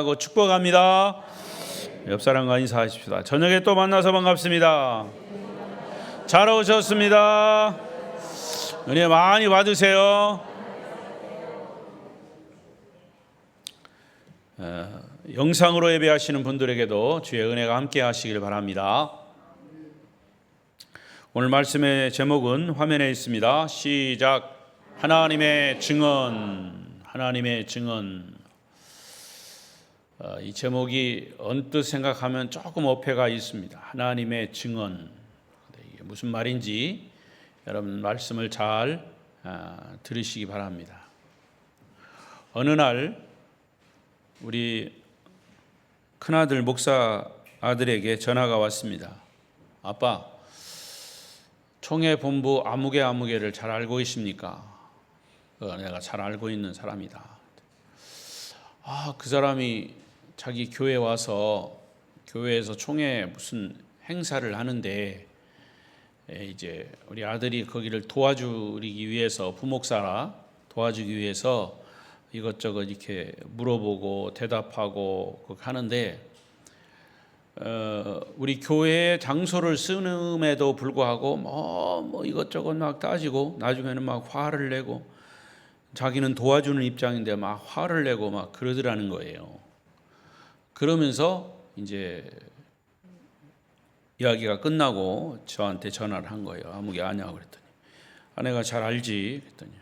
사랑하고 축복합니다. 옆 사람과 인사하십시다. 저녁에 또 만나서 반갑습니다. 잘 오셨습니다. 은혜 많이 받으세요. 영상으로 예배하시는 분들에게도 주의 은혜가 함께 하시길 바랍니다. 오늘 말씀의 제목은 화면에 있습니다. 시작. 하나님의 증언. 하나님의 증언. 이 제목이 언뜻 생각하면 조금 어폐가 있습니다. 하나님의 증언. 이게 무슨 말인지 여러분 말씀을 잘 들으시기 바랍니다. 어느 날 우리 큰아들 목사 아들에게 전화가 왔습니다. 아빠, 총회본부 아무개를 잘 알고 계십니까? 내가 잘 알고 있는 사람이다. 그 사람이 자기 교회에 와서 교회에서 총회 무슨 행사를 하는데 이제 우리 아들이 거기를 도와주기 위해서 부목사라 도와주기 위해서 이것저것 이렇게 물어보고 대답하고 하는데 우리 교회의 장소를 쓰는에도 불구하고 뭐 이것저것 막 따지고 나중에는 막 화를 내고 자기는 도와주는 입장인데 막 화를 내고 막 그러더라는 거예요. 그러면서 이제 이야기가 끝나고 저한테 전화를 한 거예요. 아무개 아냐고 그랬더니 아내가 잘 알지 그랬더니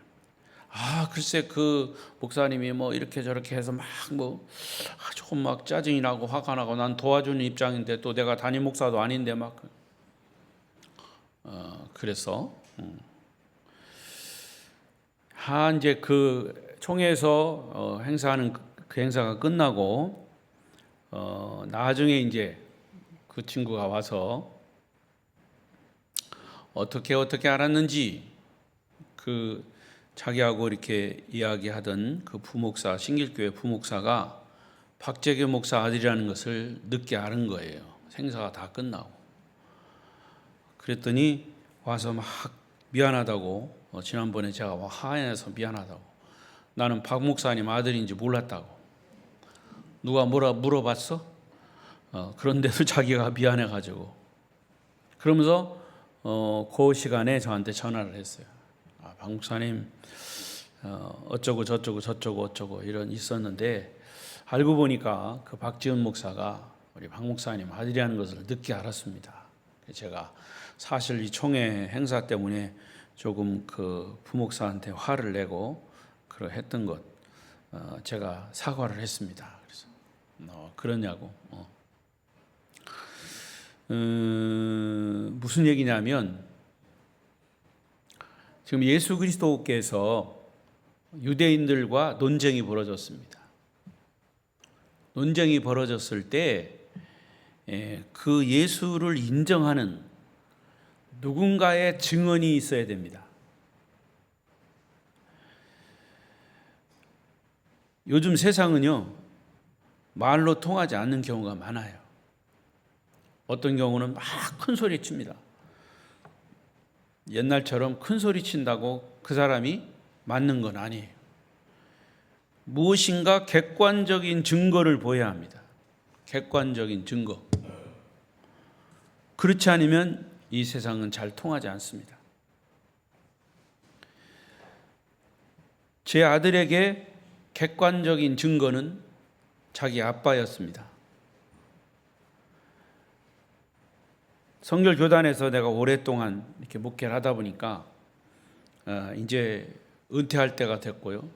글쎄 그 목사님이 뭐 이렇게 저렇게 해서 막 뭐 조금 막 짜증이 나고 화가 나고 난 도와주는 입장인데 또 내가 담임 목사도 아닌데 막 그래서 이제 그 총회에서 행사하는 그 행사가 끝나고 나중에 이제 그 친구가 와서 어떻게 알았는지 그 자기하고 이렇게 이야기하던 그 부목사, 신길교회 부목사가 박재규 목사 아들이라는 것을 늦게 아는 거예요. 행사가 다 끝나고. 그랬더니 와서 막 미안하다고, 지난번에 제가 화해해서 미안하다고, 나는 박 목사님 아들인지 몰랐다고, 누가 뭐라 물어봤어? 그런데도 자기가 미안해가지고, 그러면서 그 시간에 저한테 전화를 했어요. 박 목사님 어쩌고 저쩌고 이런 있었는데 알고 보니까 그 박지은 목사가 우리 박 목사님 아들이라는 것을 늦게 알았습니다. 제가 사실 이 총회 행사 때문에 조금 그 부목사한테 화를 내고 그랬던 것 제가 사과를 했습니다. 그래서 그러냐고. 무슨 얘기냐면 지금 예수 그리스도께서 유대인들과 논쟁이 벌어졌습니다. 논쟁이 벌어졌을 때 그 예수를 인정하는 누군가의 증언이 있어야 됩니다. 요즘 세상은요, 말로 통하지 않는 경우가 많아요. 어떤 경우는 막 큰 소리 칩니다. 옛날처럼 큰 소리 친다고 그 사람이 맞는 건 아니에요. 무엇인가 객관적인 증거를 보여야 합니다. 객관적인 증거. 그렇지 않으면 이 세상은 잘 통하지 않습니다. 제 아들에게 객관적인 증거는 자기 아빠였습니다. 성결교단에서 내가 오랫동안 이렇게 목회를 하다 보니까 이제 은퇴할 때가 됐고요.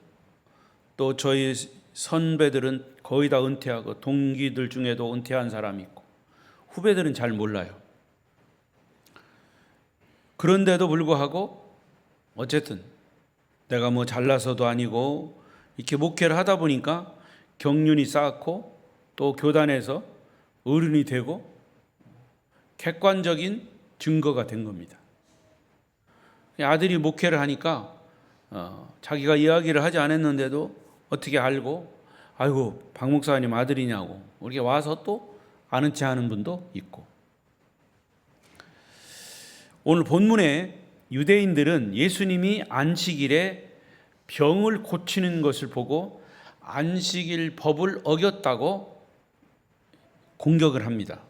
또 저희 선배들은 거의 다 은퇴하고 동기들 중에도 은퇴한 사람이 있고 후배들은 잘 몰라요. 그런데도 불구하고 어쨌든 내가 뭐 잘나서도 아니고 이렇게 목회를 하다 보니까 경륜이 쌓고 또 교단에서 어른이 되고 객관적인 증거가 된 겁니다. 아들이 목회를 하니까 자기가 이야기를 하지 않았는데도 어떻게 알고 아이고 박 목사님 아들이냐고 이렇게 와서 또 아는 체 하는 분도 있고. 오늘 본문에 유대인들은 예수님이 안식일에 병을 고치는 것을 보고 안식일 법을 어겼다고 공격을 합니다.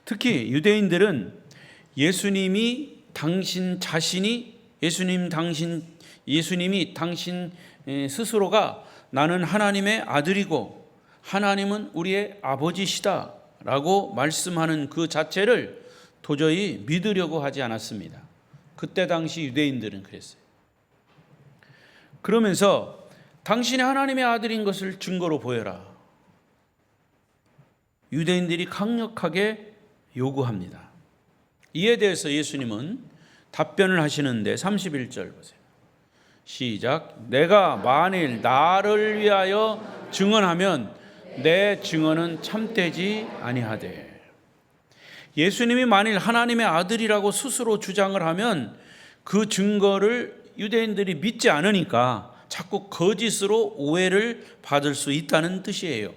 특히 유대인들은 예수님이 당신 스스로가 나는 하나님의 아들이고 하나님은 우리의 아버지시다 라고 말씀하는 그 자체를 도저히 믿으려고 하지 않았습니다. 그때 당시 유대인들은 그랬어요. 그러면서 당신이 하나님의 아들인 것을 증거로 보여라. 유대인들이 강력하게 요구합니다. 이에 대해서 예수님은 답변을 하시는데 31절 보세요. 시작. 내가 만일 나를 위하여 증언하면 내 증언은 참되지 아니하되. 예수님이 만일 하나님의 아들이라고 스스로 주장을 하면 그 증거를 유대인들이 믿지 않으니까 자꾸 거짓으로 오해를 받을 수 있다는 뜻이에요.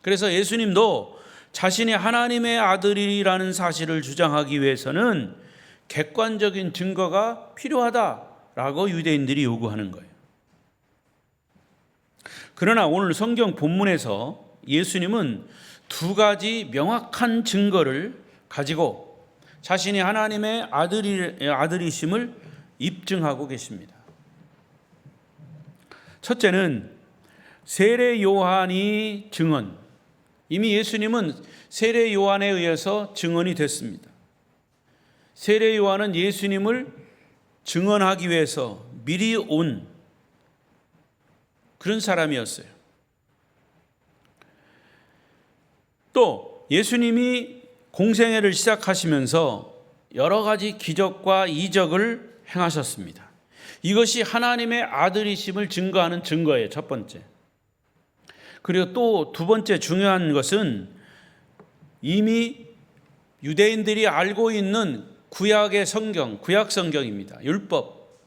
그래서 예수님도 자신이 하나님의 아들이라는 사실을 주장하기 위해서는 객관적인 증거가 필요하다라고 유대인들이 요구하는 거예요. 그러나 오늘 성경 본문에서 예수님은 두 가지 명확한 증거를 가지고 자신이 하나님의 아들이심을 입증하고 계십니다. 첫째는 세례 요한이 증언. 이미 예수님은 세례 요한에 의해서 증언이 됐습니다. 세례 요한은 예수님을 증언하기 위해서 미리 온 그런 사람이었어요. 또 예수님이 공생애를 시작하시면서 여러 가지 기적과 이적을 행하셨습니다. 이것이 하나님의 아들이심을 증거하는 증거예요. 첫 번째. 그리고 또 두 번째 중요한 것은 이미 유대인들이 알고 있는 구약의 성경, 구약 성경입니다. 율법.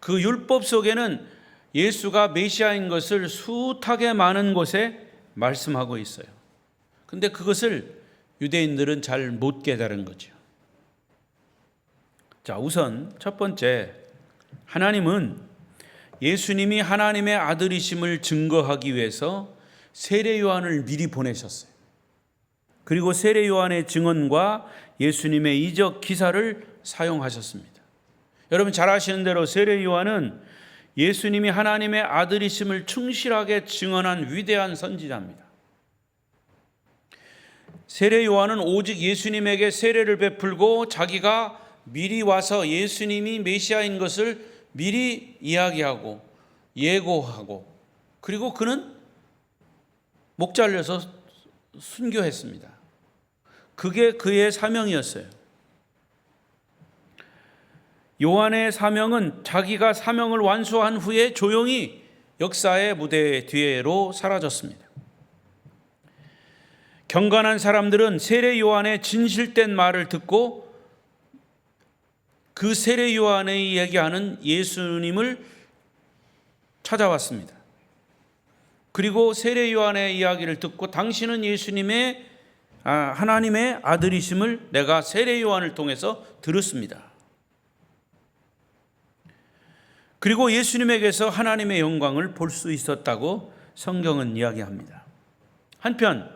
그 율법 속에는 예수가 메시아인 것을 숱하게 많은 곳에 말씀하고 있어요. 근데 그것을 유대인들은 잘 못 깨달은 거죠. 자, 우선 첫 번째, 하나님은 예수님이 하나님의 아들이심을 증거하기 위해서 세례 요한을 미리 보내셨어요. 그리고 세례 요한의 증언과 예수님의 이적 기사를 사용하셨습니다. 여러분 잘 아시는 대로 세례 요한은 예수님이 하나님의 아들이심을 충실하게 증언한 위대한 선지자입니다. 세례 요한은 오직 예수님에게 세례를 베풀고 자기가 미리 와서 예수님이 메시아인 것을 미리 이야기하고 예고하고 그리고 그는 목 잘려서 순교했습니다. 그게 그의 사명이었어요. 요한의 사명은 자기가 사명을 완수한 후에 조용히 역사의 무대 뒤로 사라졌습니다. 경건한 사람들은 세례 요한의 진실된 말을 듣고 그 세례 요한의 얘기하는 예수님을 찾아왔습니다. 그리고 세례 요한의 이야기를 듣고 당신은 예수님의 하나님의 아들이심을 내가 세례 요한을 통해서 들었습니다. 그리고 예수님에게서 하나님의 영광을 볼 수 있었다고 성경은 이야기합니다. 한편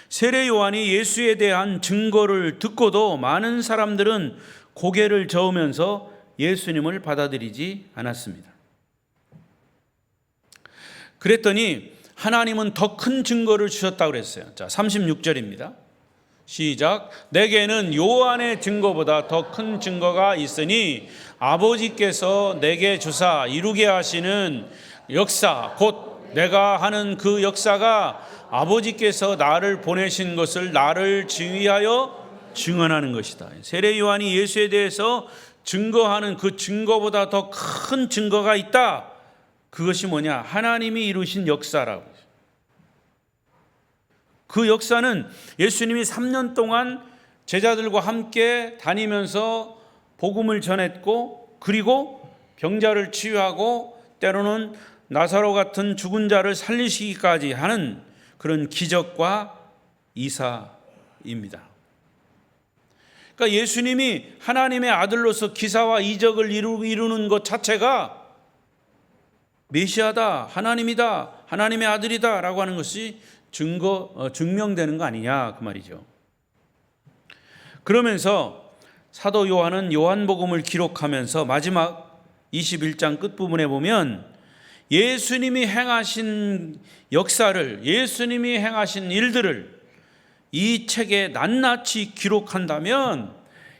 세례 요한이 예수에 대한 증거를 듣고도 많은 사람들은 고개를 저으면서 예수님을 받아들이지 않았습니다. 그랬더니 하나님은 더 큰 증거를 주셨다고 그랬어요. 자, 36절입니다. 시작. 내게는 요한의 증거보다 더 큰 증거가 있으니 아버지께서 내게 주사 이루게 하시는 역사 곧 내가 하는 그 역사가 아버지께서 나를 보내신 것을 나를 지휘하여 증언하는 것이다. 세례 요한이 예수에 대해서 증거하는 그 증거보다 더 큰 증거가 있다. 그것이 뭐냐? 하나님이 이루신 역사라고. 그 역사는 예수님이 3년 동안 제자들과 함께 다니면서 복음을 전했고 그리고 병자를 치유하고 때로는 나사로 같은 죽은 자를 살리시기까지 하는 그런 기적과 이사입니다. 그러니까 예수님이 하나님의 아들로서 기사와 이적을 이루는 것 자체가 메시아다, 하나님이다, 하나님의 아들이다 라고 하는 것이 증명되는 거 아니냐 그 말이죠. 그러면서 사도 요한은 요한복음을 기록하면서 마지막 21장 끝부분에 보면 예수님이 행하신 역사를, 예수님이 행하신 일들을 이 책에 낱낱이 기록한다면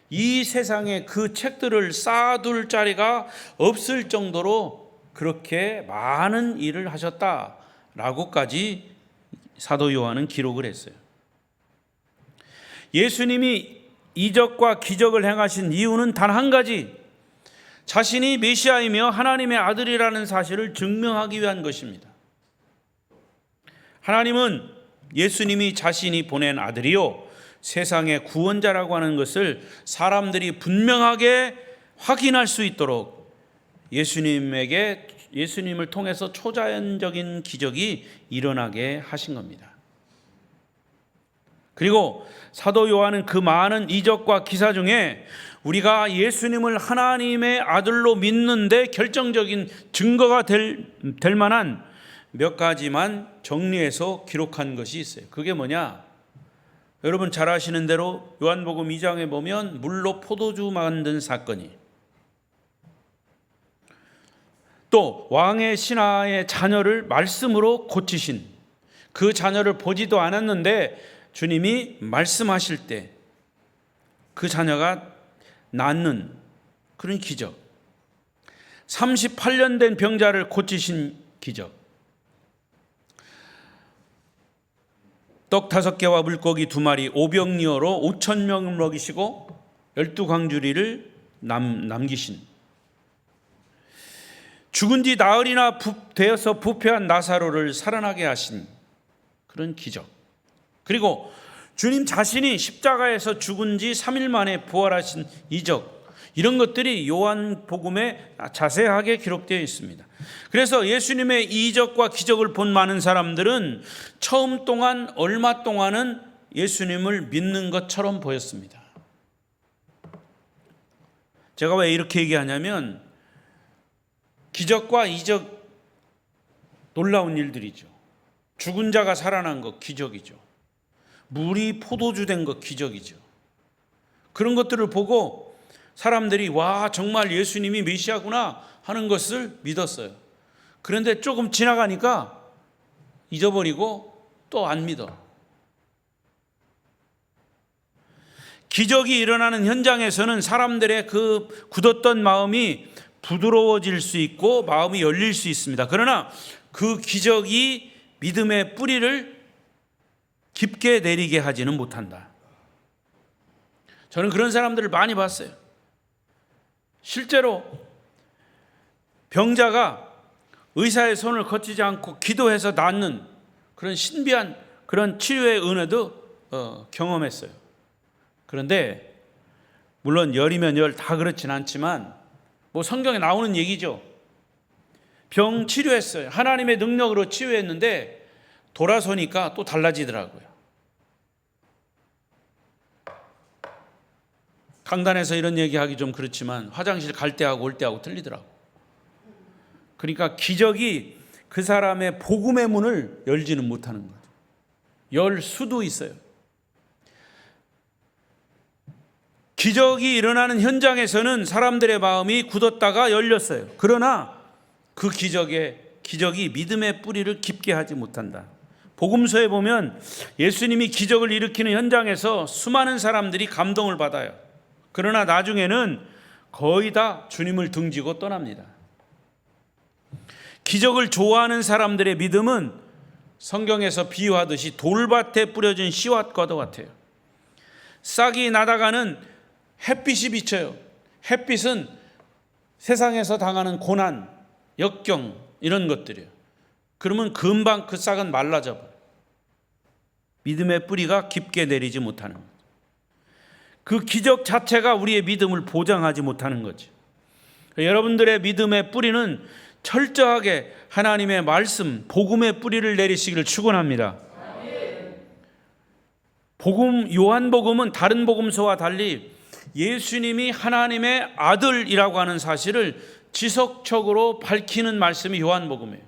이 세상에 그 책들을 쌓아둘 자리가 없을 정도로 그렇게 많은 일을 하셨다라고까지 사도 요한은 기록을 했어요. 예수님이 이적과 기적을 행하신 이유는 단 한 가지, 자신이 메시아이며 하나님의 아들이라는 사실을 증명하기 위한 것입니다. 하나님은 예수님이 자신이 보낸 아들이요 세상의 구원자라고 하는 것을 사람들이 분명하게 확인할 수 있도록 예수님을 통해서 초자연적인 기적이 일어나게 하신 겁니다. 그리고 사도 요한은 그 많은 이적과 기사 중에 우리가 예수님을 하나님의 아들로 믿는데 결정적인 증거가 될 만한 몇 가지만 정리해서 기록한 것이 있어요. 그게 뭐냐? 여러분 잘 아시는 대로 요한복음 2장에 보면 물로 포도주 만든 사건이, 또 왕의 신하의 자녀를 말씀으로 고치신, 그 자녀를 보지도 않았는데 주님이 말씀하실 때 그 자녀가 낫는 그런 기적, 38년 된 병자를 고치신 기적, 떡 5개와 물고기 2마리 오병이어로 5,000명을 먹이시고 12광주리를 남기신, 죽은 지 나흘이나 되어서 부패한 나사로를 살아나게 하신 그런 기적, 그리고 주님 자신이 십자가에서 죽은 지 3일 만에 부활하신 이적, 이런 것들이 요한복음에 자세하게 기록되어 있습니다. 그래서 예수님의 이적과 기적을 본 많은 사람들은 처음 동안 얼마 동안은 예수님을 믿는 것처럼 보였습니다. 제가 왜 이렇게 얘기하냐면 기적과 이적 놀라운 일들이죠. 죽은 자가 살아난 것 기적이죠. 물이 포도주 된 것 기적이죠. 그런 것들을 보고 사람들이 와 정말 예수님이 메시아구나 하는 것을 믿었어요. 그런데 조금 지나가니까 잊어버리고 또 안 믿어. 기적이 일어나는 현장에서는 사람들의 그 굳었던 마음이 부드러워질 수 있고 마음이 열릴 수 있습니다. 그러나 그 기적이 믿음의 뿌리를 깊게 내리게 하지는 못한다. 저는 그런 사람들을 많이 봤어요. 실제로 병자가 의사의 손을 거치지 않고 기도해서 낫는 그런 신비한 그런 치료의 은혜도 경험했어요. 그런데 물론 열이면 열 다 그렇진 않지만 뭐 성경에 나오는 얘기죠. 병 치료했어요. 하나님의 능력으로 치유했는데 돌아서니까 또 달라지더라고요. 강단에서 이런 얘기하기 좀 그렇지만 화장실 갈 때하고 올 때하고 틀리더라고. 그러니까 기적이 그 사람의 복음의 문을 열지는 못하는 거죠. 열 수도 있어요. 기적이 일어나는 현장에서는 사람들의 마음이 굳었다가 열렸어요. 그러나 그 기적이 믿음의 뿌리를 깊게 하지 못한다. 복음서에 보면 예수님이 기적을 일으키는 현장에서 수많은 사람들이 감동을 받아요. 그러나 나중에는 거의 다 주님을 등지고 떠납니다. 기적을 좋아하는 사람들의 믿음은 성경에서 비유하듯이 돌밭에 뿌려진 씨앗과도 같아요. 싹이 나다가는 햇빛이 비쳐요. 햇빛은 세상에서 당하는 고난, 역경 이런 것들이에요. 그러면 금방 그 싹은 말라져 버려요. 믿음의 뿌리가 깊게 내리지 못하는 거죠. 그 기적 자체가 우리의 믿음을 보장하지 못하는 거죠. 여러분들의 믿음의 뿌리는 철저하게 하나님의 말씀, 복음의 뿌리를 내리시기를 축원합니다. 요한복음은 다른 복음서와 달리 예수님이 하나님의 아들이라고 하는 사실을 지속적으로 밝히는 말씀이 요한복음이에요.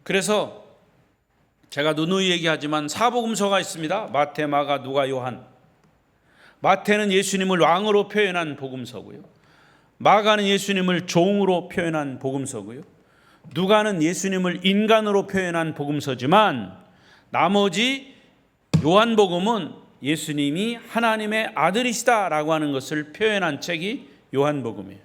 그래서 제가 누누이 얘기하지만 사복음서가 있습니다. 마태, 마가, 누가, 요한. 마태는 예수님을 왕으로 표현한 복음서고요. 마가는 예수님을 종으로 표현한 복음서고요. 누가는 예수님을 인간으로 표현한 복음서지만 나머지 요한복음은 예수님이 하나님의 아들이시다라고 하는 것을 표현한 책이 요한복음이에요.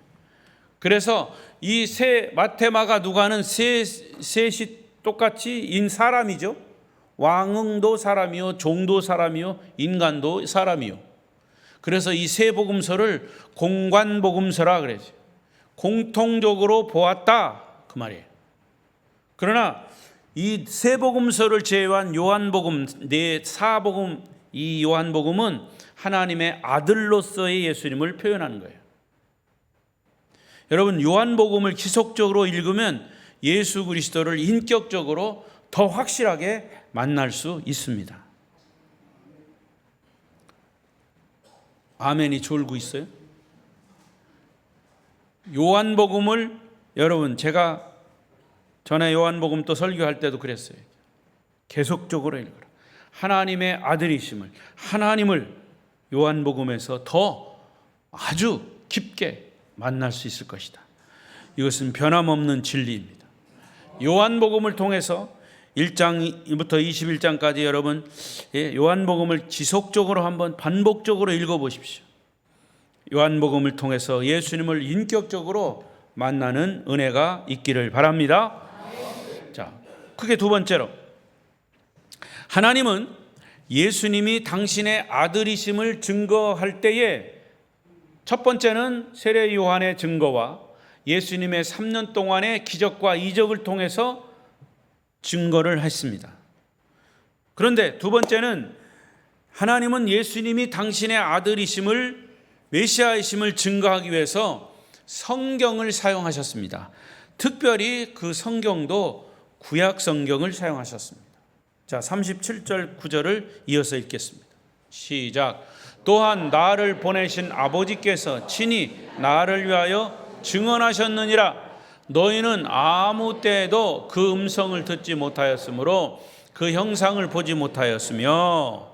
그래서 이 세 마태, 마가, 누가는 셋이 똑같이 인 사람이죠. 왕도 사람이요, 종도 사람이요, 인간도 사람이요. 그래서 이 세 복음서를 공관복음서라 그러죠. 공통적으로 보았다 그 말이에요. 그러나 이 세 복음서를 제외한 요한복음, 네 사복음, 이 요한복음은 하나님의 아들로서의 예수님을 표현하는 거예요. 여러분, 요한복음을 지속적으로 읽으면 예수 그리스도를 인격적으로 더 확실하게 만날 수 있습니다. 아멘이 졸고 있어요? 요한복음을 여러분, 제가 전에 요한복음 또 설교할 때도 그랬어요. 계속적으로 읽어라. 하나님의 아들이심을, 하나님을 요한복음에서 더 아주 깊게 만날 수 있을 것이다. 이것은 변함없는 진리입니다. 요한복음을 통해서 1장부터 21장까지 여러분 요한복음을 지속적으로 한번 반복적으로 읽어보십시오. 요한복음을 통해서 예수님을 인격적으로 만나는 은혜가 있기를 바랍니다. 자, 크게 두 번째로, 하나님은 예수님이 당신의 아들이심을 증거할 때에 첫 번째는 세례 요한의 증거와 예수님의 3년 동안의 기적과 이적을 통해서 증거를 했습니다. 그런데 두 번째는 하나님은 예수님이 당신의 아들이심을, 메시아이심을 증거하기 위해서 성경을 사용하셨습니다. 특별히 그 성경도 구약 성경을 사용하셨습니다. 자, 37절 9절을 이어서 읽겠습니다. 시작. 또한 나를 보내신 아버지께서 친히 나를 위하여 증언하셨느니라. 너희는 아무 때에도 그 음성을 듣지 못하였으므로 그 형상을 보지 못하였으며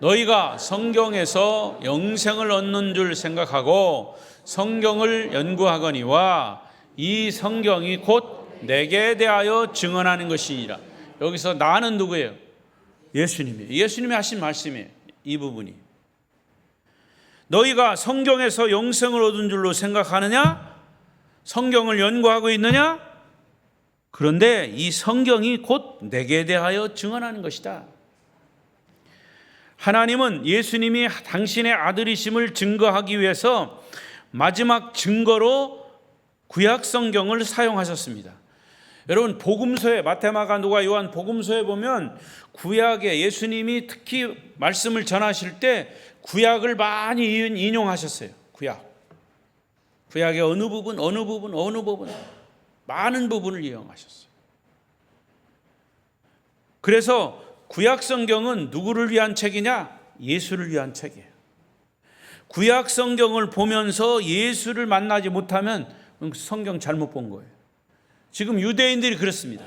너희가 성경에서 영생을 얻는 줄 생각하고 성경을 연구하거니와 이 성경이 곧 내게 대하여 증언하는 것이니라. 여기서 나는 누구예요? 예수님이에요. 예수님이 하신 말씀이에요. 이 부분이. 너희가 성경에서 영생을 얻은 줄로 생각하느냐? 성경을 연구하고 있느냐? 그런데 이 성경이 곧 내게 대하여 증언하는 것이다. 하나님은 예수님이 당신의 아들이심을 증거하기 위해서 마지막 증거로 구약 성경을 사용하셨습니다. 여러분, 복음서에 마태, 마가, 누가, 요한 복음서에 보면 구약에 예수님이 특히 말씀을 전하실 때 구약을 많이 인용하셨어요. 구약의 어느 부분 많은 부분을 이용하셨어요. 그래서 구약 성경은 누구를 위한 책이냐? 예수를 위한 책이에요. 구약 성경을 보면서 예수를 만나지 못하면 성경 잘못 본 거예요. 지금 유대인들이 그렇습니다.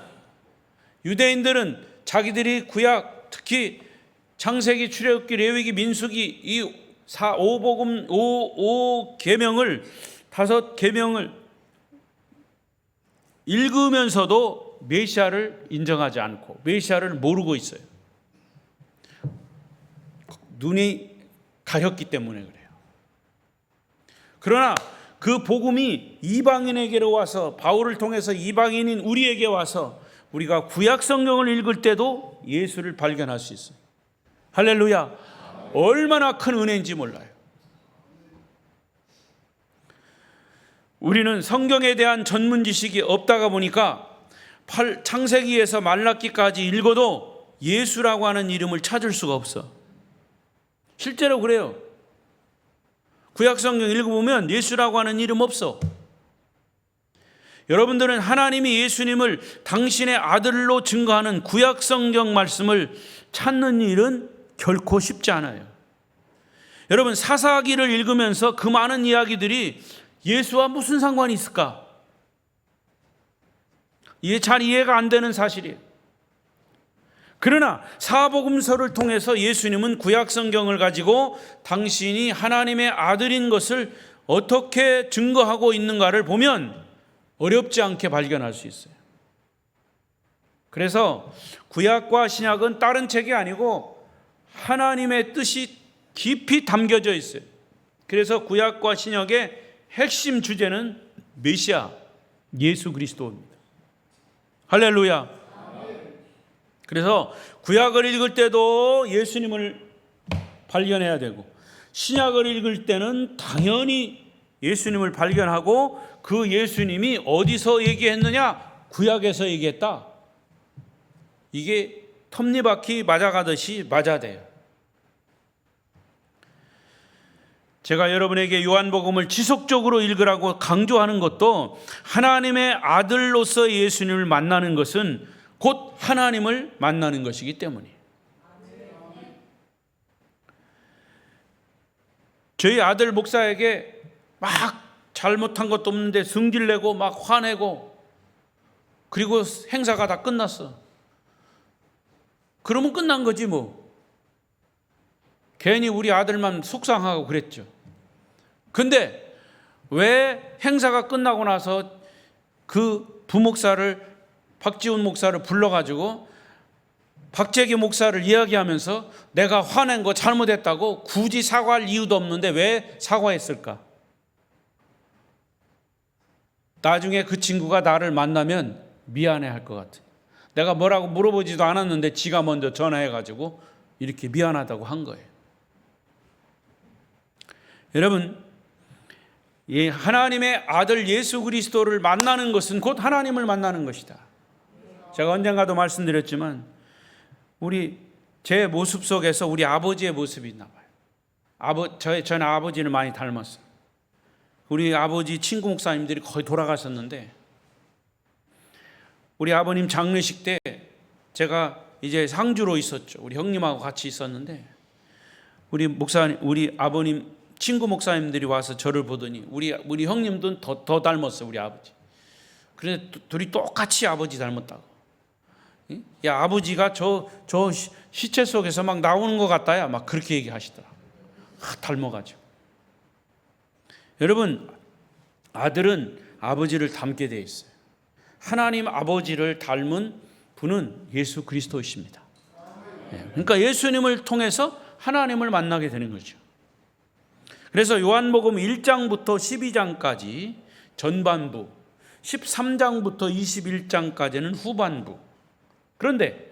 유대인들은 자기들이 구약, 특히 창세기, 출애굽기, 레위기, 민수기 이 5복음 5계명을 5계명을 읽으면서도 메시아를 인정하지 않고 메시아를 모르고 있어요. 눈이 가렸기 때문에 그래요. 그러나 그 복음이 이방인에게로 와서 바울을 통해서 이방인인 우리에게 와서 우리가 구약 성경을 읽을 때도 예수를 발견할 수 있어요. 할렐루야. 얼마나 큰 은혜인지 몰라요. 우리는 성경에 대한 전문 지식이 없다가 보니까 창세기에서 말라기까지 읽어도 예수라고 하는 이름을 찾을 수가 없어. 실제로 그래요. 구약 성경 읽어보면 예수라고 하는 이름 없어. 여러분들은 하나님이 예수님을 당신의 아들로 증거하는 구약 성경 말씀을 찾는 일은 결코 쉽지 않아요. 여러분, 사사기를 읽으면서 그 많은 이야기들이 예수와 무슨 상관이 있을까? 이게 잘 이해가 안 되는 사실이에요. 그러나 사복음서를 통해서 예수님은 구약 성경을 가지고 당신이 하나님의 아들인 것을 어떻게 증거하고 있는가를 보면 어렵지 않게 발견할 수 있어요. 그래서 구약과 신약은 다른 책이 아니고 하나님의 뜻이 깊이 담겨져 있어요. 그래서 구약과 신약의 핵심 주제는 메시아, 예수 그리스도입니다. 할렐루야. 그래서 구약을 읽을 때도 예수님을 발견해야 되고, 신약을 읽을 때는 당연히 예수님을 발견하고, 그 예수님이 어디서 얘기했느냐? 구약에서 얘기했다. 이게 톱니바퀴 맞아가듯이 맞아야 돼요. 제가 여러분에게 요한복음을 지속적으로 읽으라고 강조하는 것도, 하나님의 아들로서 예수님을 만나는 것은 곧 하나님을 만나는 것이기 때문이에요. 저희 아들 목사에게 막 잘못한 것도 없는데 성질내고 막 화내고, 그리고 행사가 다 끝났어. 그러면 끝난 거지 뭐. 괜히 우리 아들만 속상하고 그랬죠. 근데 왜 행사가 끝나고 나서 그 부목사를, 박지훈 목사를 불러가지고 박재기 목사를 이야기하면서 내가 화낸 거 잘못했다고 굳이 사과할 이유도 없는데 왜 사과했을까? 나중에 그 친구가 나를 만나면 미안해할 것 같아. 내가 뭐라고 물어보지도 않았는데 지가 먼저 전화해가지고 이렇게 미안하다고 한 거예요. 여러분, 이 하나님의 아들 예수 그리스도를 만나는 것은 곧 하나님을 만나는 것이다. 제가 언젠가도 말씀드렸지만 제 모습 속에서 우리 아버지의 모습이 있나 봐요. 저는 아버지를 많이 닮았어요. 우리 아버지 친구 목사님들이 거의 돌아가셨는데, 우리 아버님 장례식 때 제가 이제 상주로 있었죠. 우리 형님하고 같이 있었는데, 우리 아버님 친구 목사님들이 와서 저를 보더니 우리 형님도 더 닮았어요, 우리 아버지. 그래서 둘이 똑같이 아버지 닮았다고. 야, 아버지가 저 시체 속에서 막 나오는 것 같다야, 막 그렇게 얘기하시더라. 닮아가지고. 여러분, 아들은 아버지를 닮게 돼 있어요. 하나님 아버지를 닮은 분은 예수 그리스도이십니다. 그러니까 예수님을 통해서 하나님을 만나게 되는 거죠. 그래서 요한복음 1장부터 12장까지 전반부, 13장부터 21장까지는 후반부. 그런데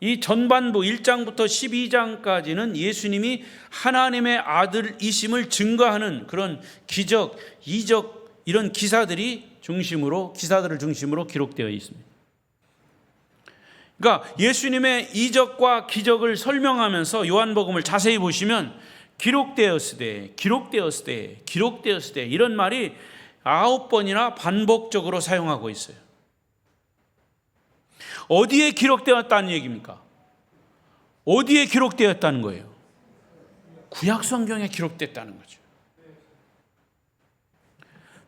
이 전반부 1장부터 12장까지는 예수님이 하나님의 아들이심을 증거하는 그런 기적, 이적, 이런 기사들을 중심으로 기록되어 있습니다. 그러니까 예수님의 이적과 기적을 설명하면서 요한복음을 자세히 보시면 기록되었으되 이런 말이 9번이나 반복적으로 사용하고 있어요. 어디에 기록되었다는 얘기입니까? 어디에 기록되었다는 거예요? 구약 성경에 기록됐다는 거죠.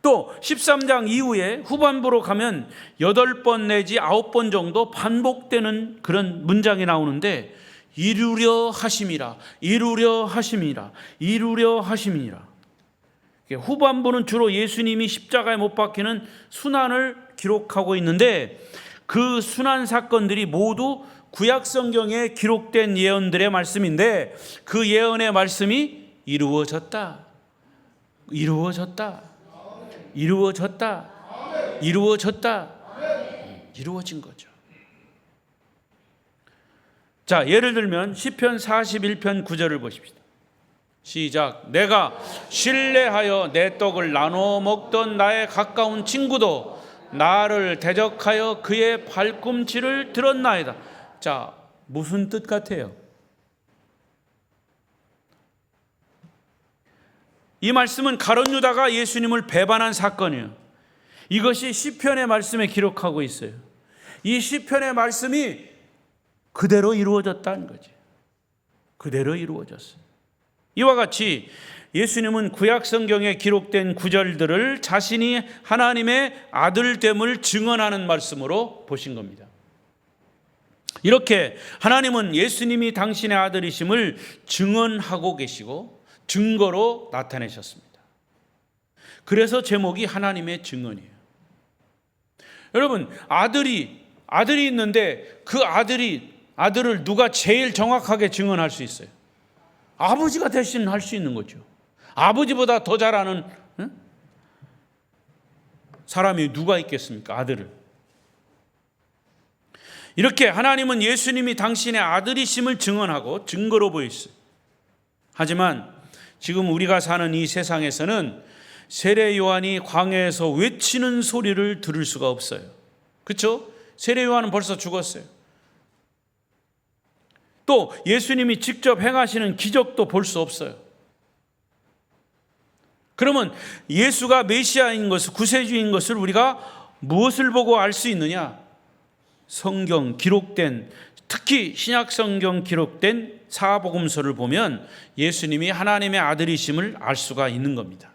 또 13장 이후에 후반부로 가면 8번 내지 9번 정도 반복되는 그런 문장이 나오는데, 이루려 하심이라. 후반부는 주로 예수님이 십자가에 못 박히는 순환을 기록하고 있는데, 그 순환 사건들이 모두 구약 성경에 기록된 예언들의 말씀인데, 그 예언의 말씀이 이루어졌다. 이루어진 거죠. 자, 예를 들면 시편 41편 9절을 보십시다. 시작. 내가 신뢰하여 내 떡을 나눠 먹던 나의 가까운 친구도 나를 대적하여 그의 발꿈치를 들었나이다. 자, 무슨 뜻 같아요? 이 말씀은 가룟 유다가 예수님을 배반한 사건이에요. 이것이 시편의 말씀에 기록하고 있어요. 이 시편의 말씀이 그대로 이루어졌다는 거지. 그대로 이루어졌어요. 이와 같이 예수님은 구약 성경에 기록된 구절들을 자신이 하나님의 아들됨을 증언하는 말씀으로 보신 겁니다. 이렇게 하나님은 예수님이 당신의 아들이심을 증언하고 계시고 증거로 나타내셨습니다. 그래서 제목이 하나님의 증언이에요. 여러분, 아들이 있는데 그 아들을 누가 제일 정확하게 증언할 수 있어요? 아버지가 대신 할 수 있는 거죠. 아버지보다 더 잘하는 사람이 누가 있겠습니까? 아들을. 이렇게 하나님은 예수님이 당신의 아들이심을 증언하고 증거로 보였어요. 하지만 지금 우리가 사는 이 세상에서는 세례 요한이 광야에서 외치는 소리를 들을 수가 없어요. 그렇죠? 세례 요한은 벌써 죽었어요. 또 예수님이 직접 행하시는 기적도 볼 수 없어요. 그러면 예수가 메시아인 것을, 구세주인 것을 우리가 무엇을 보고 알 수 있느냐? 성경 기록된, 특히 신약 성경 기록된 사복음서를 보면 예수님이 하나님의 아들이심을 알 수가 있는 겁니다.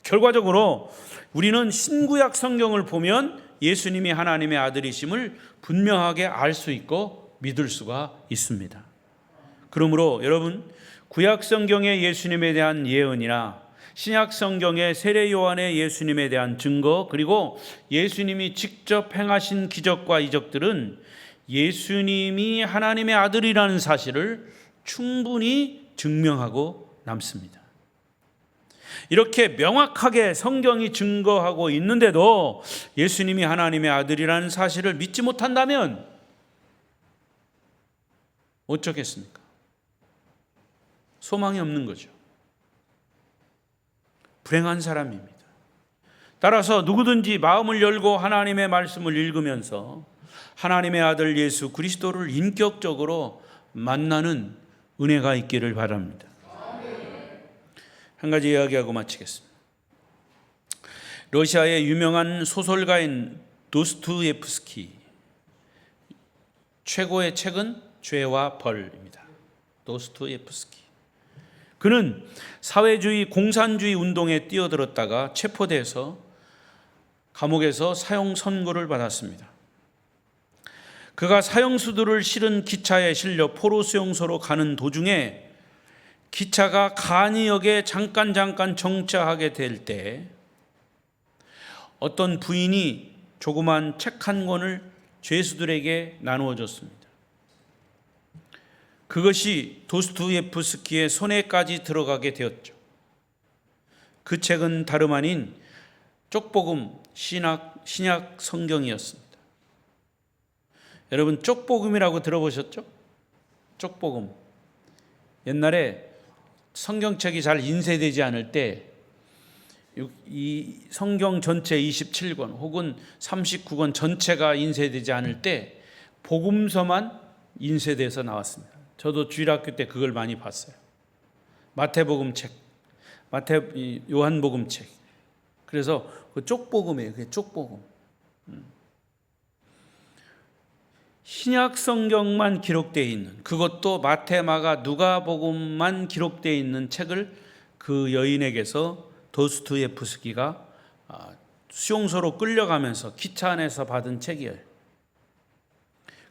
결과적으로 우리는 신구약 성경을 보면 예수님이 하나님의 아들이심을 분명하게 알 수 있고 믿을 수가 있습니다. 그러므로 여러분, 구약 성경의 예수님에 대한 예언이나 신약 성경의 세례 요한의 예수님에 대한 증거, 그리고 예수님이 직접 행하신 기적과 이적들은 예수님이 하나님의 아들이라는 사실을 충분히 증명하고 남습니다. 이렇게 명확하게 성경이 증거하고 있는데도 예수님이 하나님의 아들이라는 사실을 믿지 못한다면 어쩌겠습니까? 소망이 없는 거죠. 불행한 사람입니다. 따라서 누구든지 마음을 열고 하나님의 말씀을 읽으면서 하나님의 아들 예수 그리스도를 인격적으로 만나는 은혜가 있기를 바랍니다. 한 가지 이야기하고 마치겠습니다. 러시아의 유명한 소설가인 도스토옙스키, 최고의 책은 죄와 벌입니다. 도스토옙스키. 그는 사회주의 공산주의 운동에 뛰어들었다가 체포돼서 감옥에서 사형 선고를 받았습니다. 그가 사형수들을 실은 기차에 실려 포로 수용소로 가는 도중에 기차가 간이역에 잠깐 정차하게 될 때 어떤 부인이 조그만 책 한 권을 죄수들에게 나누어 줬습니다. 그것이 도스토옙스키의 손에까지 들어가게 되었죠. 그 책은 다름 아닌 쪽복음 신약 성경이었습니다. 여러분, 쪽복음이라고 들어보셨죠? 쪽복음. 옛날에 성경책이 잘 인쇄되지 않을 때 이 성경 전체 27권 혹은 39권 전체가 인쇄되지 않을 때 복음서만 인쇄돼서 나왔습니다. 저도 주일학교 때 그걸 많이 봤어요. 마태복음 책, 요한복음 책. 그래서 그 쪽복음이에요. 그게 쪽복음. 신약 성경만 기록되어 있는, 그것도 마태, 마가, 누가복음만 기록되어 있는 책을 그 여인에게서 도스토옙스키가 수용소로 끌려가면서 기차 안에서 받은 책이에요.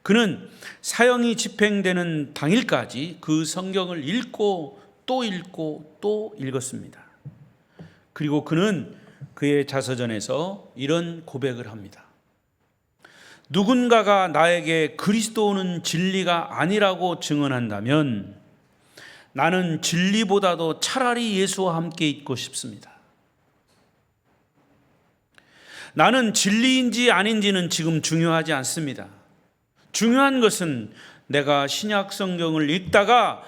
그는 사형이 집행되는 당일까지 그 성경을 읽고 또 읽고 또 읽었습니다. 그리고 그는 그의 자서전에서 이런 고백을 합니다. 누군가가 나에게 그리스도는 진리가 아니라고 증언한다면 나는 진리보다도 차라리 예수와 함께 있고 싶습니다. 나는 진리인지 아닌지는 지금 중요하지 않습니다. 중요한 것은 내가 신약 성경을 읽다가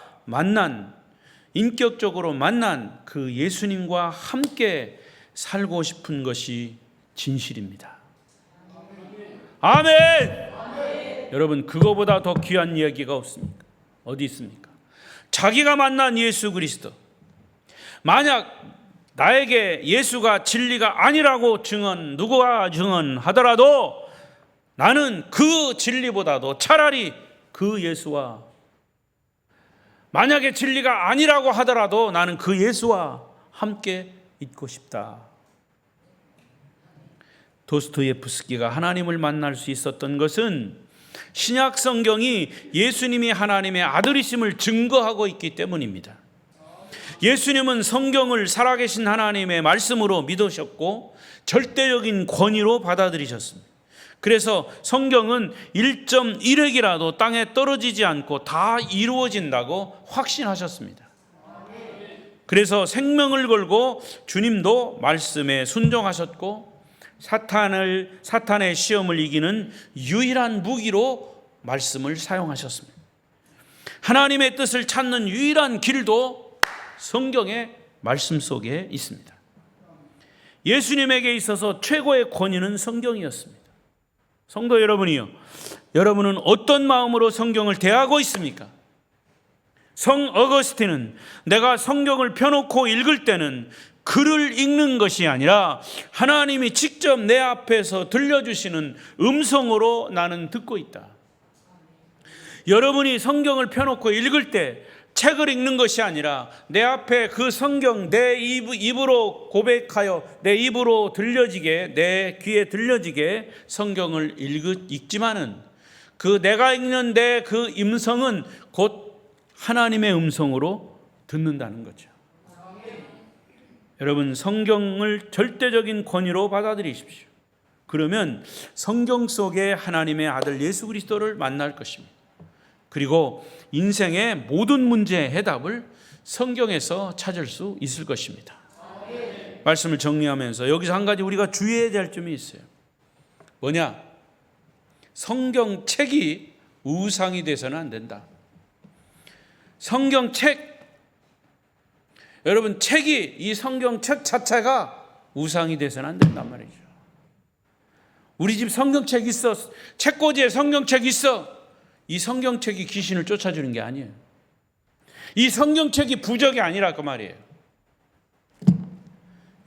인격적으로 만난 그 예수님과 함께 살고 싶은 것이 진실입니다. 아멘! 여러분, 그거보다 더 귀한 이야기가 없습니까? 어디 있습니까? 자기가 만난 예수 그리스도. 만약 나에게 예수가 진리가 아니라고 누가 증언하더라도 나는 그 진리보다도 차라리 그 예수와 만약에 진리가 아니라고 하더라도 나는 그 예수와 함께 있고 싶다. 도스토예프스키가 하나님을 만날 수 있었던 것은 신약 성경이 예수님이 하나님의 아들이심을 증거하고 있기 때문입니다. 예수님은 성경을 살아계신 하나님의 말씀으로 믿으셨고 절대적인 권위로 받아들이셨습니다. 그래서 성경은 1.1획이라도 땅에 떨어지지 않고 다 이루어진다고 확신하셨습니다. 그래서 생명을 걸고 주님도 말씀에 순종하셨고 사탄의 시험을 이기는 유일한 무기로 말씀을 사용하셨습니다. 하나님의 뜻을 찾는 유일한 길도 성경의 말씀 속에 있습니다. 예수님에게 있어서 최고의 권위는 성경이었습니다. 성도 여러분이요, 여러분은 어떤 마음으로 성경을 대하고 있습니까? 성 어거스틴은 내가 성경을 펴놓고 읽을 때는 글을 읽는 것이 아니라 하나님이 직접 내 앞에서 들려주시는 음성으로 나는 듣고 있다. 여러분이 성경을 펴놓고 읽을 때 책을 읽는 것이 아니라 내 앞에 그 성경 내 입으로 고백하여 내 입으로 들려지게, 내 귀에 들려지게 성경을 읽지만은 그 내가 읽는 내 그 음성은 곧 하나님의 음성으로 듣는다는 거죠. 여러분, 성경을 절대적인 권위로 받아들이십시오. 그러면 성경 속에 하나님의 아들 예수 그리스도를 만날 것입니다. 그리고 인생의 모든 문제의 해답을 성경에서 찾을 수 있을 것입니다. 말씀을 정리하면서 여기서 한 가지 우리가 주의해야 될 점이 있어요. 뭐냐? 성경책이 우상이 돼서는 안 된다. 성경책, 여러분, 책이, 이 성경책 자체가 우상이 돼서는 안 된단 말이죠. 우리 집 성경책 있어, 책꽂이에 성경책 있어. 이 성경책이 귀신을 쫓아주는 게 아니에요. 이 성경책이 부적이 아니라 그 말이에요.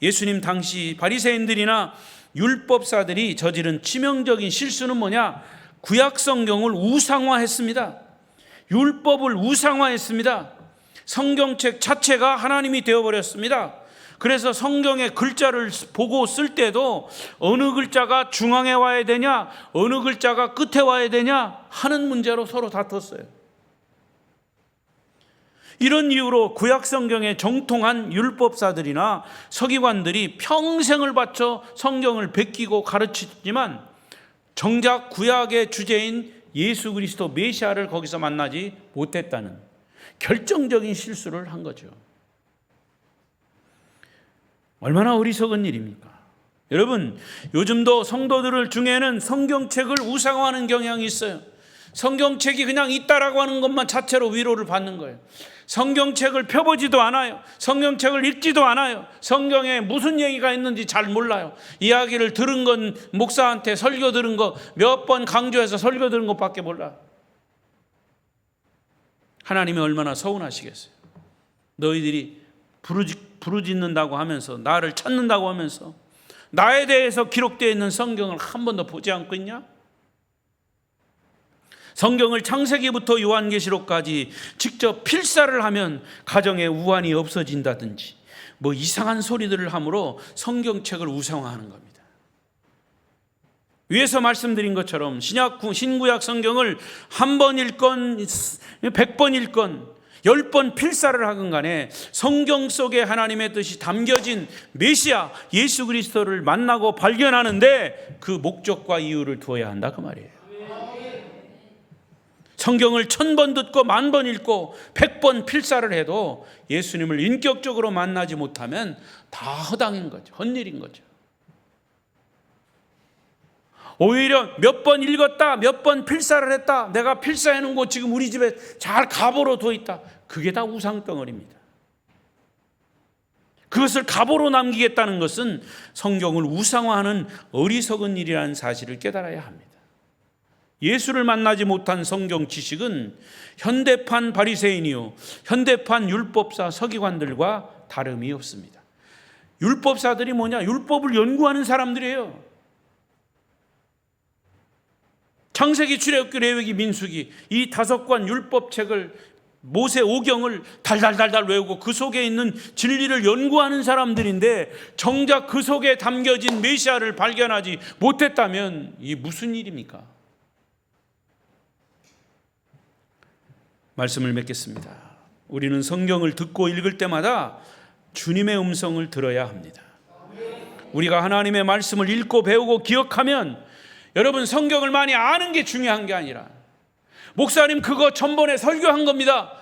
예수님 당시 바리새인들이나 율법사들이 저지른 치명적인 실수는 뭐냐? 구약 성경을 우상화했습니다. 율법을 우상화했습니다. 성경책 자체가 하나님이 되어버렸습니다. 그래서 성경의 글자를 보고 쓸 때도 어느 글자가 중앙에 와야 되냐, 어느 글자가 끝에 와야 되냐 하는 문제로 서로 다퉜어요. 이런 이유로 구약 성경에 정통한 율법사들이나 서기관들이 평생을 바쳐 성경을 베끼고 가르치지만 정작 구약의 주제인 예수 그리스도 메시아를 거기서 만나지 못했다는 결정적인 실수를 한 거죠. 얼마나 어리석은 일입니까? 여러분, 요즘도 성도들 중에는 성경책을 우상화하는 경향이 있어요. 성경책이 그냥 있다라고 하는 것만 자체로 위로를 받는 거예요. 성경책을 펴보지도 않아요. 성경책을 읽지도 않아요. 성경에 무슨 얘기가 있는지 잘 몰라요. 이야기를 들은 건 목사한테 설교 들은 거 몇 번 강조해서 설교 들은 것밖에 몰라. 하나님이 얼마나 서운하시겠어요. 너희들이 부르짖는다고 하면서, 나를 찾는다고 하면서 나에 대해서 기록되어 있는 성경을 한 번도 보지 않고 있냐? 성경을 창세기부터 요한계시록까지 직접 필사를 하면 가정에 우환이 없어진다든지 뭐 이상한 소리들을 함으로 성경책을 우상화하는 겁니다. 위에서 말씀드린 것처럼 신구약 성경을 한 번 읽건 100번 읽건 10번 필사를 하건 간에 성경 속에 하나님의 뜻이 담겨진 메시아 예수 그리스도를 만나고 발견하는데 그 목적과 이유를 두어야 한다 그 말이에요. 성경을 1000번 듣고 10,000번 읽고 100번 필사를 해도 예수님을 인격적으로 만나지 못하면 다 허당인 거죠. 헛일인 거죠. 오히려 몇 번 읽었다, 몇 번 필사를 했다, 내가 필사해 놓은 거 지금 우리 집에 잘 갑오로 둬 있다. 그게 다 우상덩어리입니다. 그것을 갑오로 남기겠다는 것은 성경을 우상화하는 어리석은 일이라는 사실을 깨달아야 합니다. 예수를 만나지 못한 성경 지식은 현대판 바리새인이요, 현대판 율법사 서기관들과 다름이 없습니다. 율법사들이 뭐냐? 율법을 연구하는 사람들이에요. 창세기, 출애굽기, 레위기, 민수기 이 5권 율법책을 모세 오경을 달달달달 외우고 그 속에 있는 진리를 연구하는 사람들인데 정작 그 속에 담겨진 메시아를 발견하지 못했다면 이 무슨 일입니까? 말씀을 맺겠습니다. 우리는 성경을 듣고 읽을 때마다 주님의 음성을 들어야 합니다. 우리가 하나님의 말씀을 읽고 배우고 기억하면, 여러분, 성경을 많이 아는 게 중요한 게 아니라, 목사님 그거 전번에 설교한 겁니다.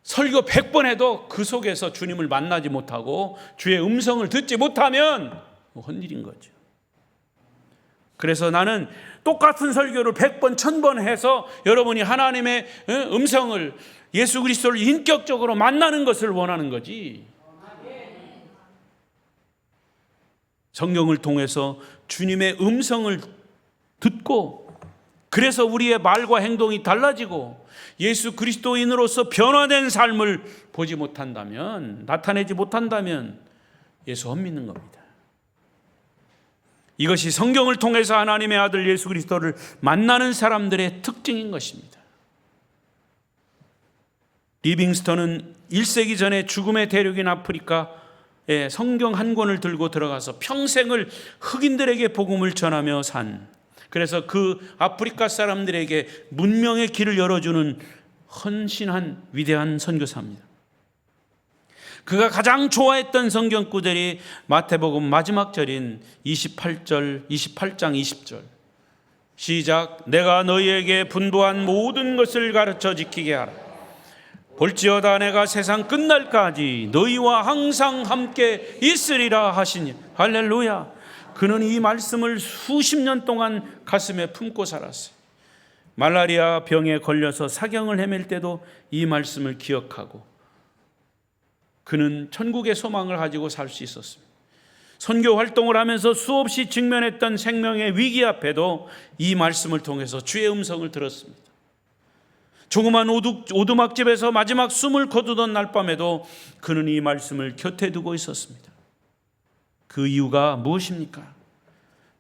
설교 100번 해도 그 속에서 주님을 만나지 못하고 주의 음성을 듣지 못하면 헛일인 거죠. 그래서 나는 똑같은 설교를 100번, 1000번 해서 여러분이 하나님의 음성을, 예수 그리스도를 인격적으로 만나는 것을 원하는 거지. 성경을 통해서 주님의 음성을 듣고, 그래서 우리의 말과 행동이 달라지고 예수 그리스도인으로서 변화된 삶을 보지 못한다면, 나타내지 못한다면 예수 못 믿는 겁니다. 이것이 성경을 통해서 하나님의 아들 예수 그리스도를 만나는 사람들의 특징인 것입니다. 리빙스턴은 1세기 전에 죽음의 대륙인 아프리카에 성경 한 권을 들고 들어가서 평생을 흑인들에게 복음을 전하며 산, 그래서 그 아프리카 사람들에게 문명의 길을 열어주는 헌신한 위대한 선교사입니다. 그가 가장 좋아했던 성경 구절이 마태복음 마지막 절인 28장 20절. 시작. 내가 너희에게 분부한 모든 것을 가르쳐 지키게 하라. 볼지어다 내가 세상 끝날까지 너희와 항상 함께 있으리라 하시니. 할렐루야. 그는 이 말씀을 수십 년 동안 가슴에 품고 살았어요. 말라리아 병에 걸려서 사경을 헤맬 때도 이 말씀을 기억하고 그는 천국의 소망을 가지고 살 수 있었습니다. 선교 활동을 하면서 수없이 직면했던 생명의 위기 앞에도 이 말씀을 통해서 주의 음성을 들었습니다. 조그만 오두막집에서 마지막 숨을 거두던 날밤에도 그는 이 말씀을 곁에 두고 있었습니다. 그 이유가 무엇입니까?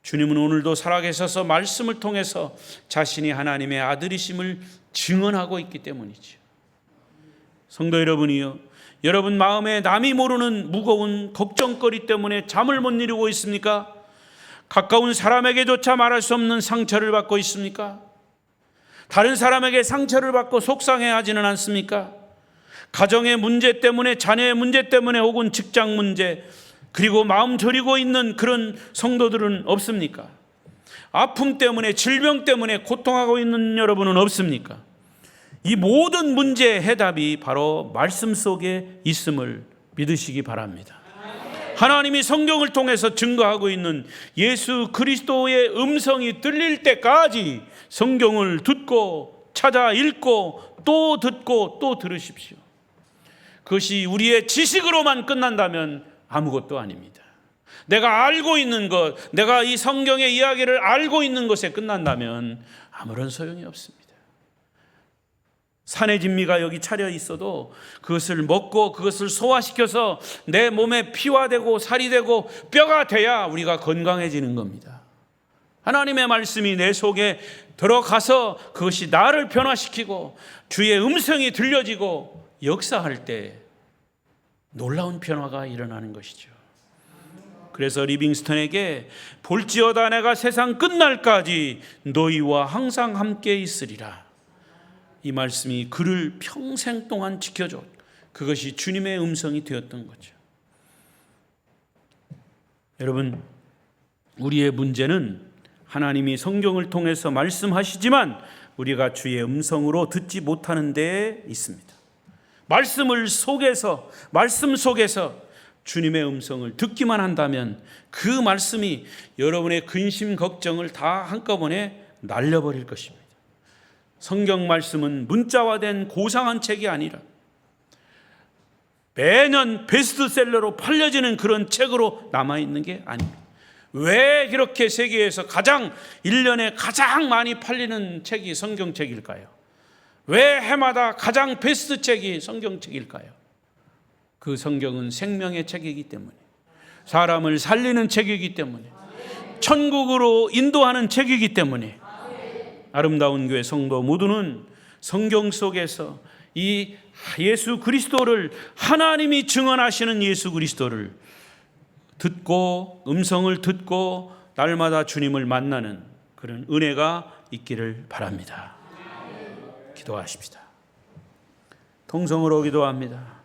주님은 오늘도 살아계셔서 말씀을 통해서 자신이 하나님의 아들이심을 증언하고 있기 때문이죠. 성도 여러분이요, 여러분 마음에 남이 모르는 무거운 걱정거리 때문에 잠을 못 이루고 있습니까? 가까운 사람에게조차 말할 수 없는 상처를 받고 있습니까? 다른 사람에게 상처를 받고 속상해하지는 않습니까? 가정의 문제 때문에, 자녀의 문제 때문에, 혹은 직장 문제, 그리고 마음 저리고 있는 그런 성도들은 없습니까? 아픔 때문에, 질병 때문에 고통하고 있는 여러분은 없습니까? 이 모든 문제의 해답이 바로 말씀 속에 있음을 믿으시기 바랍니다. 하나님이 성경을 통해서 증거하고 있는 예수 그리스도의 음성이 들릴 때까지 성경을 듣고 찾아 읽고 또 듣고 또 들으십시오. 그것이 우리의 지식으로만 끝난다면 아무것도 아닙니다. 내가 알고 있는 것, 내가 이 성경의 이야기를 알고 있는 것에 끝난다면 아무런 소용이 없습니다. 산의 진미가 여기 차려 있어도 그것을 먹고 그것을 소화시켜서 내 몸에 피가 되고 살이 되고 뼈가 돼야 우리가 건강해지는 겁니다. 하나님의 말씀이 내 속에 들어가서 그것이 나를 변화시키고 주의 음성이 들려지고 역사할 때 놀라운 변화가 일어나는 것이죠. 그래서 리빙스턴에게 볼지어다 내가 세상 끝날까지 너희와 항상 함께 있으리라, 이 말씀이 그를 평생 동안 지켜줘. 그것이 주님의 음성이 되었던 거죠. 여러분, 우리의 문제는 하나님이 성경을 통해서 말씀하시지만 우리가 주의 음성으로 듣지 못하는 데에 있습니다. 말씀 속에서 주님의 음성을 듣기만 한다면 그 말씀이 여러분의 근심 걱정을 다 한꺼번에 날려버릴 것입니다. 성경 말씀은 문자화된 고상한 책이 아니라 매년 베스트셀러로 팔려지는 그런 책으로 남아있는 게 아닙니다. 왜 그렇게 세계에서 1년에 가장 많이 팔리는 책이 성경책일까요? 왜 해마다 가장 베스트 책이 성경책일까요? 그 성경은 생명의 책이기 때문에, 사람을 살리는 책이기 때문에, 천국으로 인도하는 책이기 때문에, 아름다운 교회 성도 모두는 성경 속에서 이 예수 그리스도를, 하나님이 증언하시는 예수 그리스도를 듣고, 음성을 듣고 날마다 주님을 만나는 그런 은혜가 있기를 바랍니다. 기도하십시다. 통성으로 기도합니다.